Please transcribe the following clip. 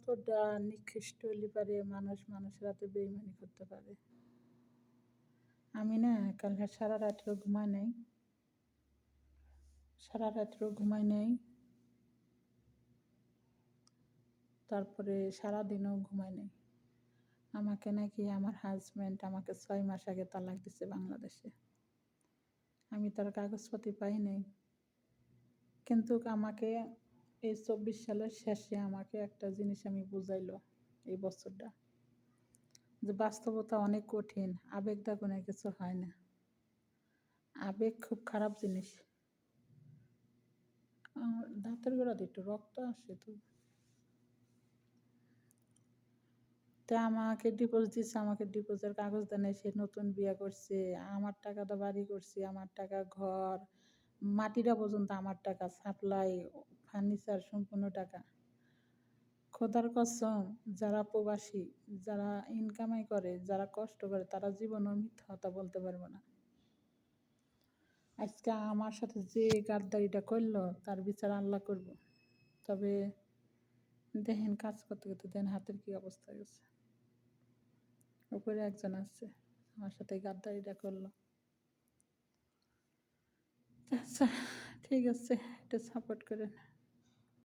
কতটা নিকৃষ্ট হলে পারে মানুষ মানুষের হাতে বেইমানি করতে পারে। আমি না কাল সারা রাত্রেও ঘুমাই নাই, সারা রাত্রেও ঘুমাই নাই, তারপরে সারাদিনও ঘুমাই নাই। আমাকে নাকি আমার হাজব্যান্ড আমাকে 6 মাস আগে তালাক দিছে বাংলাদেশে। আমি তার কাগজপাতি পাই নাই, কিন্তু আমাকে এই 24 সালের শেষে আমাকে একটা জিনিস আমি বুঝাইলো এই বছরটা, যে বাস্তবতা অনেক কঠিন, আবেগ দাগুনে কিছু হয় না। আবেগ খুব খারাপ জিনিস। আমার দাঁতের গোড়াতে একটু রক্ত আসে তো। তা আমাকে ডিভোর্স দিচ্ছে, আমাকে ডিভোর্সের কাগজ দেয় নাই। সে নতুন বিয়ে করছে, আমার টাকাটা বাড়ি করছি, আমার টাকা ঘর, মাটিটা পর্যন্ত আমার টাকা, সাপ্লাই, ফার্নিচার সম্পূর্ণ টাকা। খোদার কসম, যারা প্রবাসী, যারা ইনকামাই করে, যারা কষ্ট করে, তারা জীবনেও মিথ্যা কথা বলতে পারবে না। আজকে আমার সাথে যে গাদ্দারিটা করলো তার বিচার আল্লাহ করব। তবে দেখেন কাজ করতে করতে দেখেন হাতের কি অবস্থা গেছে। উপরে একজন আছে আমার সাথে গাদ্দারিটা করলো। আচ্ছা ঠিক আছে, একটু সাপোর্ট করেন।